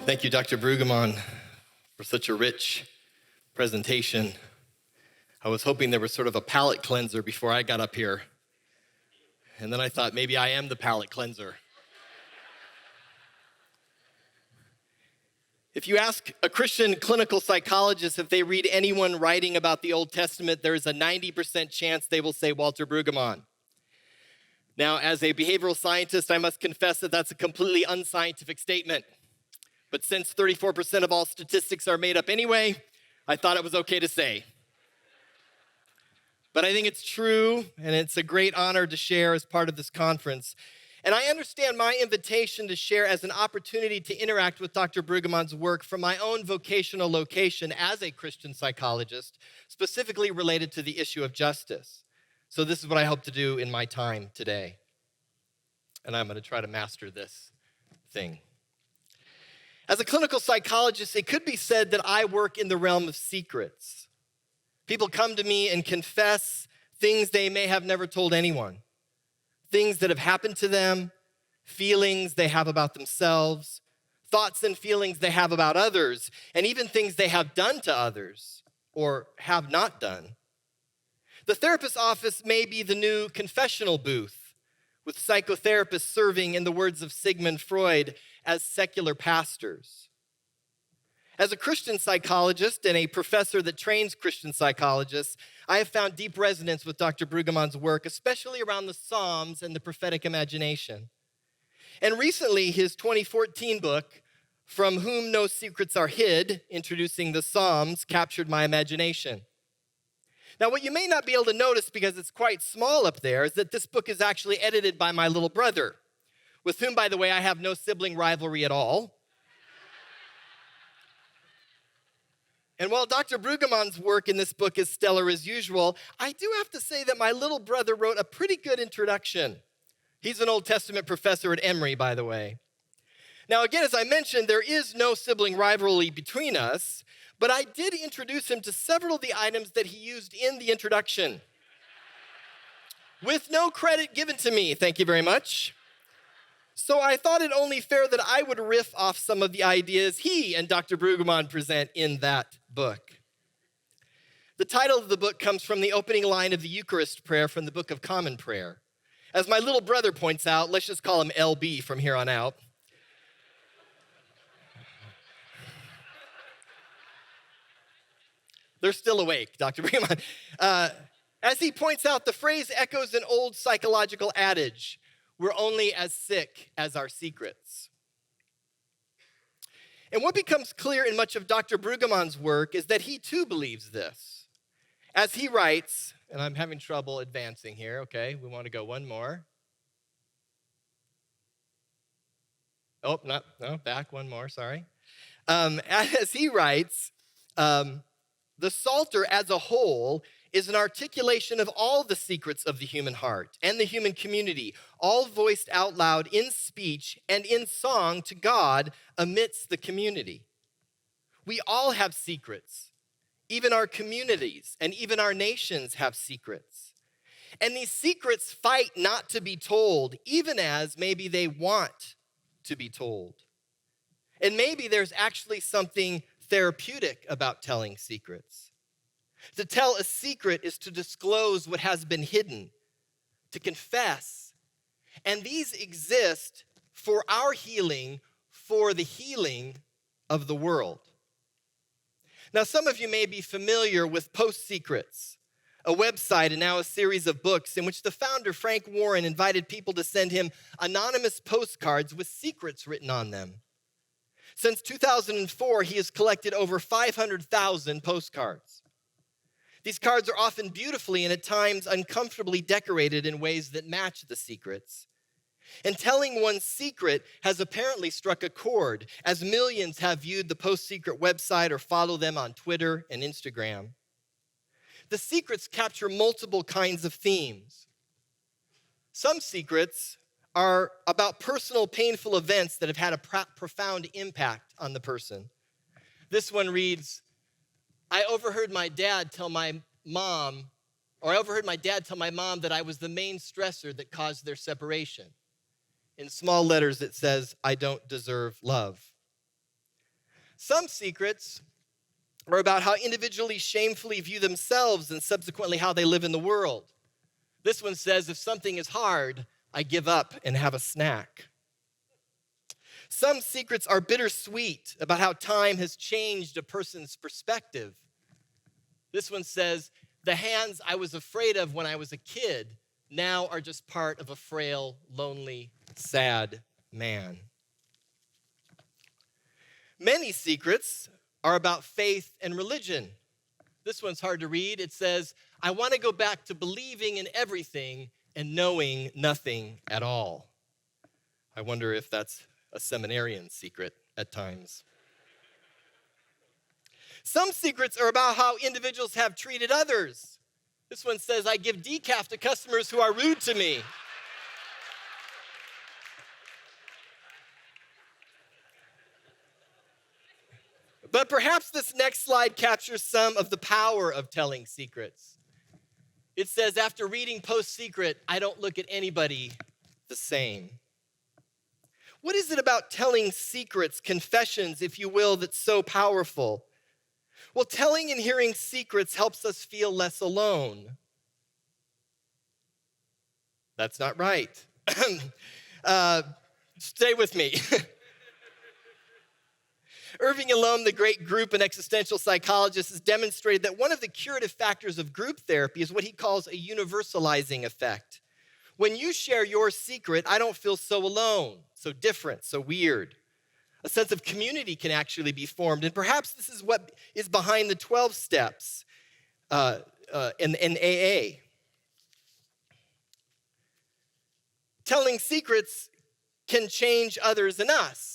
Thank you, Dr. Brueggemann, for such a rich presentation. I was hoping there was sort of a palate cleanser before I got up here. And then I thought maybe I am the palate cleanser. If you ask a Christian clinical psychologist if they read anyone writing about the Old Testament, there is a 90% chance they will say Walter Brueggemann. Now, as a behavioral scientist, I must confess that that's a completely unscientific statement. But since 34% of all statistics are made up anyway, I thought it was okay to say. But I think it's true, and it's a great honor to share as part of this conference. And I understand my invitation to share as an opportunity to interact with Dr. Brueggemann's work from my own vocational location as a Christian psychologist, specifically related to the issue of justice. So this is what I hope to do in my time today. And I'm going to try to master this thing. As a clinical psychologist, it could be said that I work in the realm of secrets. People come to me and confess things they may have never told anyone, things that have happened to them, feelings they have about themselves, thoughts and feelings they have about others, and even things they have done to others or have not done. The therapist's office may be the new confessional booth, with psychotherapists serving, in the words of Sigmund Freud, as secular pastors. As a Christian psychologist and a professor that trains Christian psychologists, I have found deep resonance with Dr. Brueggemann's work, especially around the Psalms and the prophetic imagination. And recently, his 2014 book, From Whom No Secrets Are Hid, introducing the Psalms, captured my imagination. Now, what you may not be able to notice, because it's quite small up there, is that this book is actually edited by my little brother, with whom, by the way, I have no sibling rivalry at all. And while Dr. Brueggemann's work in this book is stellar as usual, I do have to say that my little brother wrote a pretty good introduction. He's an Old Testament professor at Emory, by the way. Now, again, as I mentioned, there is no sibling rivalry between us, but I did introduce him to several of the items that he used in the introduction, with no credit given to me, thank you very much. So I thought it only fair that I would riff off some of the ideas he and Dr. Brueggemann present in that book. The title of the book comes from the opening line of the Eucharist prayer from the Book of Common Prayer. As my little brother points out, let's just call him LB from here on out. They're still awake, Dr. Brueggemann. As he points out, the phrase echoes an old psychological adage: we're only as sick as our secrets. And what becomes clear in much of Dr. Brueggemann's work is that he too believes this. As he writes, and I'm having trouble advancing here, okay, we want to go one more. Oh, no, back one more, sorry. As he writes, the Psalter as a whole is an articulation of all the secrets of the human heart and the human community, all voiced out loud in speech and in song to God amidst the community. We all have secrets. Even our communities and even our nations have secrets. And these secrets fight not to be told, even as maybe they want to be told. And maybe there's actually something therapeutic about telling secrets. To tell a secret is to disclose what has been hidden, to confess. And these exist for our healing, for the healing of the world. Now, some of you may be familiar with Post Secrets, a website and now a series of books in which the founder, Frank Warren, invited people to send him anonymous postcards with secrets written on them. Since 2004, he has collected over 500,000 postcards. These cards are often beautifully and at times uncomfortably decorated in ways that match the secrets. And telling one's secret has apparently struck a chord, as millions have viewed the Post Secret website or follow them on Twitter and Instagram. The secrets capture multiple kinds of themes. Some secrets are about personal, painful events that have had a profound impact on the person. This one reads, I overheard my dad tell my mom that I was the main stressor that caused their separation. In small letters, it says, I don't deserve love. Some secrets are about how individuals shamefully view themselves and subsequently how they live in the world. This one says, if something is hard, I give up and have a snack. Some secrets are bittersweet about how time has changed a person's perspective. This one says, the hands I was afraid of when I was a kid now are just part of a frail, lonely, sad man. Many secrets are about faith and religion. This one's hard to read. It says, I want to go back to believing in everything and knowing nothing at all. I wonder if that's a seminarian secret at times. Some secrets are about how individuals have treated others. This one says, I give decaf to customers who are rude to me. But perhaps this next slide captures some of the power of telling secrets. It says, after reading Post Secret, I don't look at anybody the same. What is it about telling secrets, confessions, if you will, that's so powerful? Well, telling and hearing secrets helps us feel less alone. That's not right. Stay with me. Irving Yalom, the great group and existential psychologist, has demonstrated that one of the curative factors of group therapy is what he calls a universalizing effect. When you share your secret, I don't feel so alone, so different, so weird. A sense of community can actually be formed, and perhaps this is what is behind the 12 steps in AA. Telling secrets can change others and us.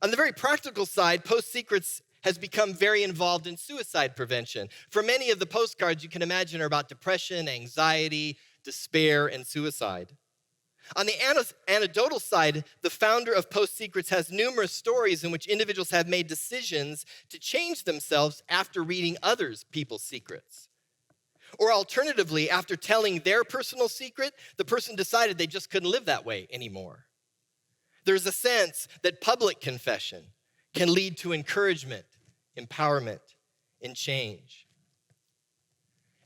On the very practical side, Post Secrets has become very involved in suicide prevention. For many of the postcards you can imagine are about depression, anxiety, despair, and suicide. On the anecdotal side, the founder of Post Secrets has numerous stories in which individuals have made decisions to change themselves after reading other people's secrets. Or alternatively, after telling their personal secret, the person decided they just couldn't live that way anymore. There's a sense that public confession can lead to encouragement, empowerment, and change.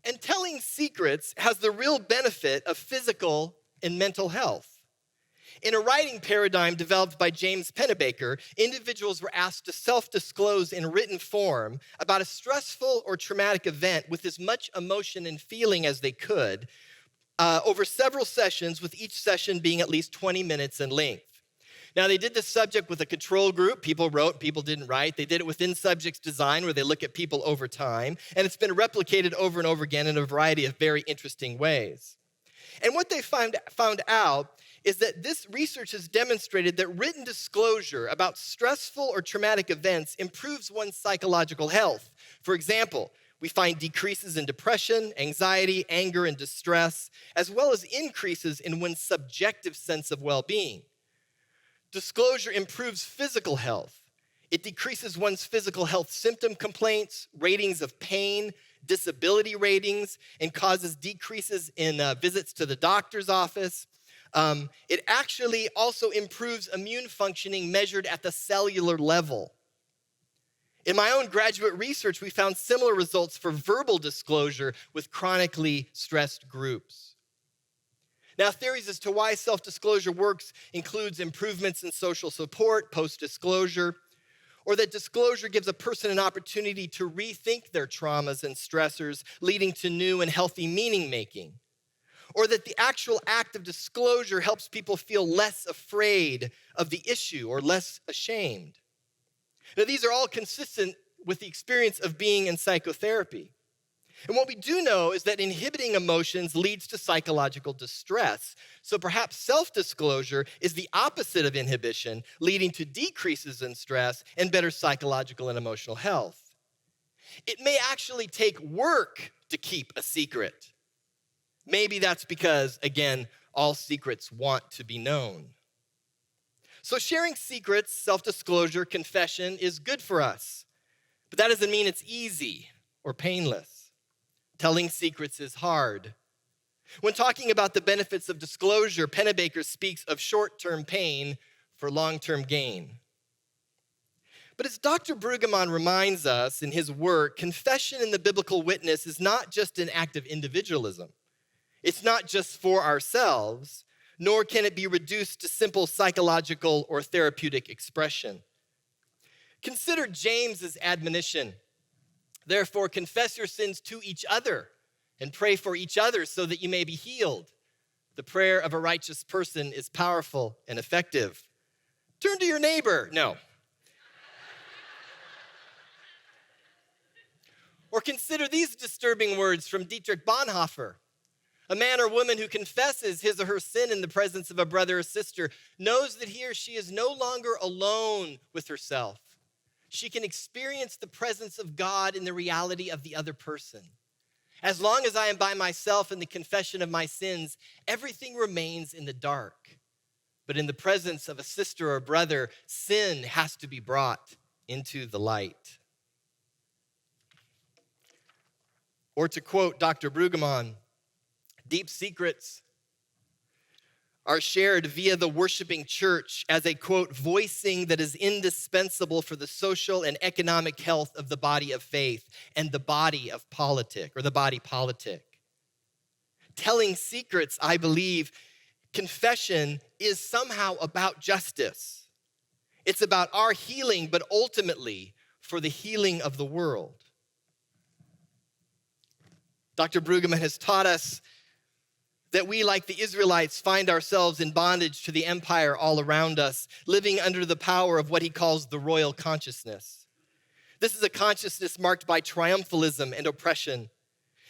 And telling secrets has the real benefit of physical and mental health. In a writing paradigm developed by James Pennebaker, individuals were asked to self-disclose in written form about a stressful or traumatic event with as much emotion and feeling as they could over several sessions, with each session being at least 20 minutes in length. Now, they did this subject with a control group. People wrote, people didn't write. They did it within subjects design, where they look at people over time. And it's been replicated over and over again in a variety of very interesting ways. And what they found out is that this research has demonstrated that written disclosure about stressful or traumatic events improves one's psychological health. For example, we find decreases in depression, anxiety, anger, and distress, as well as increases in one's subjective sense of well-being. Disclosure improves physical health. It decreases one's physical health symptom complaints, ratings of pain, disability ratings, and causes decreases in visits to the doctor's office. It actually also improves immune functioning measured at the cellular level. In my own graduate research, we found similar results for verbal disclosure with chronically stressed groups. Now, theories as to why self-disclosure works includes improvements in social support, post-disclosure, or that disclosure gives a person an opportunity to rethink their traumas and stressors, leading to new and healthy meaning-making, or that the actual act of disclosure helps people feel less afraid of the issue or less ashamed. Now, these are all consistent with the experience of being in psychotherapy. And what we do know is that inhibiting emotions leads to psychological distress. So perhaps self-disclosure is the opposite of inhibition, leading to decreases in stress and better psychological and emotional health. It may actually take work to keep a secret. Maybe that's because, again, all secrets want to be known. So sharing secrets, self-disclosure, confession is good for us, but that doesn't mean it's easy or painless. Telling secrets is hard. When talking about the benefits of disclosure, Pennebaker speaks of short-term pain for long-term gain. But as Dr. Brueggemann reminds us in his work, confession in the biblical witness is not just an act of individualism. It's not just for ourselves, nor can it be reduced to simple psychological or therapeutic expression. Consider James's admonition. Therefore, confess your sins to each other and pray for each other so that you may be healed. The prayer of a righteous person is powerful and effective. Turn to your neighbor. No. Or consider these disturbing words from Dietrich Bonhoeffer. A man or woman who confesses his or her sin in the presence of a brother or sister knows that he or she is no longer alone with herself. She can experience the presence of God in the reality of the other person. As long as I am by myself in the confession of my sins, everything remains in the dark. But in the presence of a sister or brother, sin has to be brought into the light. Or to quote Dr. Brueggemann, deep secrets are shared via the worshiping church as a, quote, voicing that is indispensable for the social and economic health of the body of faith and the body of politic, or the body politic. Telling secrets, I believe, confession is somehow about justice. It's about our healing, but ultimately for the healing of the world. Dr. Brueggemann has taught us that we, like the Israelites, find ourselves in bondage to the empire all around us, living under the power of what he calls the royal consciousness. This is a consciousness marked by triumphalism and oppression.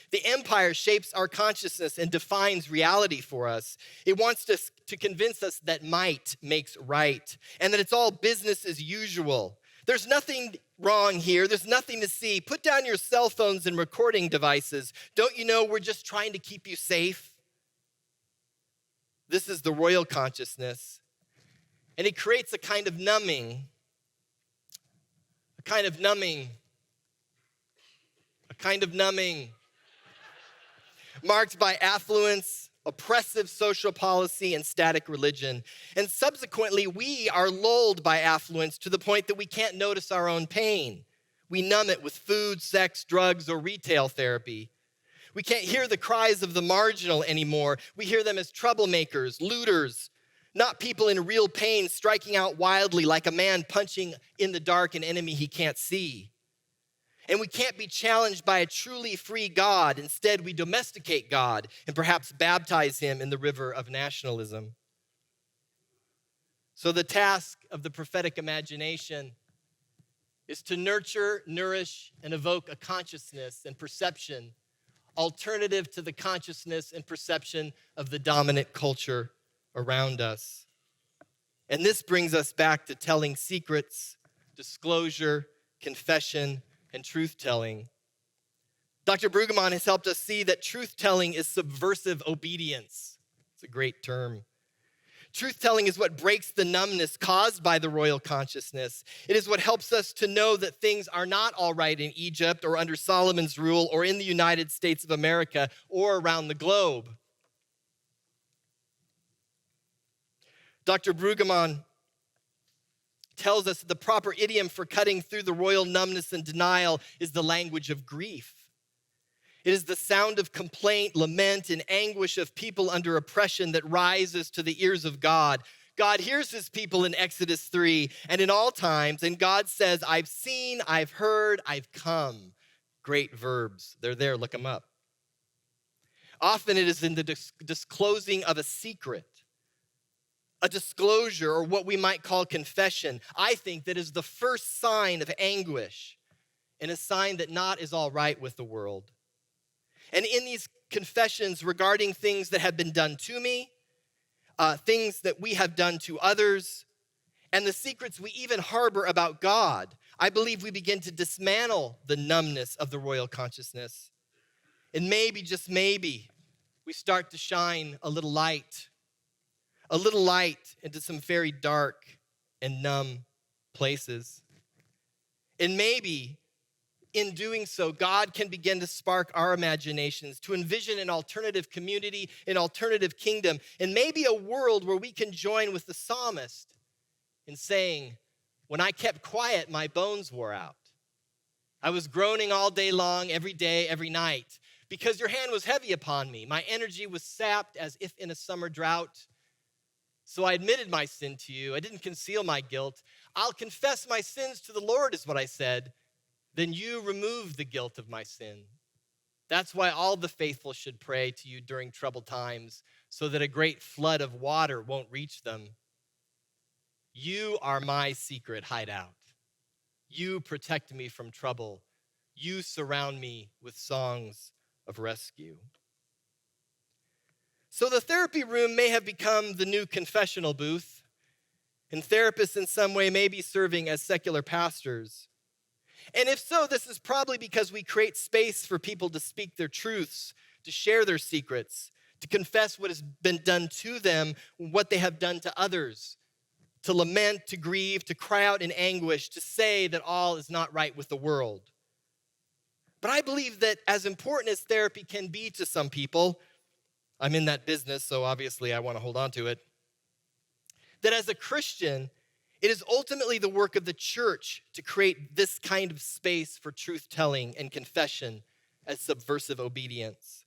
The empire shapes our consciousness and defines reality for us. It wants to convince us that might makes right and that it's all business as usual. There's nothing wrong here. There's nothing to see. Put down your cell phones and recording devices. Don't you know we're just trying to keep you safe? This is the royal consciousness, and it creates a kind of numbing, marked by affluence, oppressive social policy, and static religion. And subsequently, we are lulled by affluence to the point that we can't notice our own pain. We numb it with food, sex, drugs, or retail therapy. We can't hear the cries of the marginal anymore. We hear them as troublemakers, looters, not people in real pain striking out wildly like a man punching in the dark an enemy he can't see. And we can't be challenged by a truly free God. Instead, we domesticate God and perhaps baptize him in the river of nationalism. So the task of the prophetic imagination is to nurture, nourish, and evoke a consciousness and perception alternative to the consciousness and perception of the dominant culture around us. And this brings us back to telling secrets, disclosure, confession, and truth-telling. Dr. Brueggemann has helped us see that truth-telling is subversive obedience. It's a great term. Truth-telling is what breaks the numbness caused by the royal consciousness. It is what helps us to know that things are not all right in Egypt or under Solomon's rule or in the United States of America or around the globe. Dr. Brueggemann tells us that the proper idiom for cutting through the royal numbness and denial is the language of grief. It is the sound of complaint, lament, and anguish of people under oppression that rises to the ears of God. God hears his people in Exodus 3 and in all times, and God says, I've seen, I've heard, I've come. Great verbs. They're there, look them up. Often it is in the disclosing of a secret, a disclosure, or what we might call confession, I think that is the first sign of anguish and a sign that not is all right with the world. And in these confessions regarding things that have been done to me, things that we have done to others, and the secrets we even harbor about God, I believe we begin to dismantle the numbness of the royal consciousness. And maybe, just maybe, we start to shine a little light into some very dark and numb places. And maybe, in doing so, God can begin to spark our imaginations to envision an alternative community, an alternative kingdom, and maybe a world where we can join with the psalmist in saying, when I kept quiet, my bones wore out. I was groaning all day long, every day, every night, because your hand was heavy upon me. My energy was sapped as if in a summer drought. So I admitted my sin to you. I didn't conceal my guilt. I'll confess my sins to the Lord, is what I said. Then you remove the guilt of my sin. That's why all the faithful should pray to you during troubled times, so that a great flood of water won't reach them. You are my secret hideout. You protect me from trouble. You surround me with songs of rescue. So the therapy room may have become the new confessional booth, and therapists in some way may be serving as secular pastors. And if so, this is probably because we create space for people to speak their truths, to share their secrets, to confess what has been done to them, what they have done to others, to lament, to grieve, to cry out in anguish, to say that all is not right with the world. But I believe that as important as therapy can be to some people, I'm in that business, so obviously I want to hold on to it, that as a Christian, it is ultimately the work of the church to create this kind of space for truth-telling and confession as subversive obedience.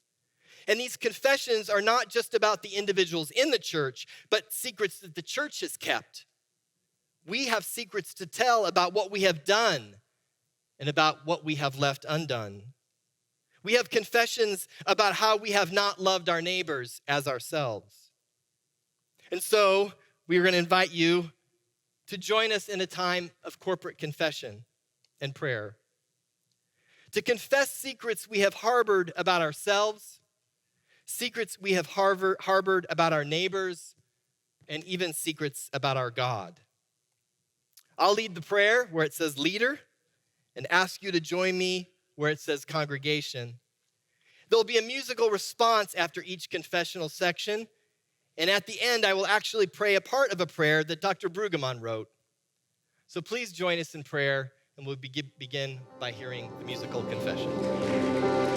And these confessions are not just about the individuals in the church, but secrets that the church has kept. We have secrets to tell about what we have done and about what we have left undone. We have confessions about how we have not loved our neighbors as ourselves. And so we are going to invite you to join us in a time of corporate confession and prayer. To confess secrets we have harbored about ourselves, secrets we have harbored about our neighbors, and even secrets about our God. I'll lead the prayer where it says leader and ask you to join me where it says congregation. There'll be a musical response after each confessional section, and at the end, I will actually pray a part of a prayer that Dr. Brueggemann wrote. So please join us in prayer, and we'll begin by hearing the musical confession.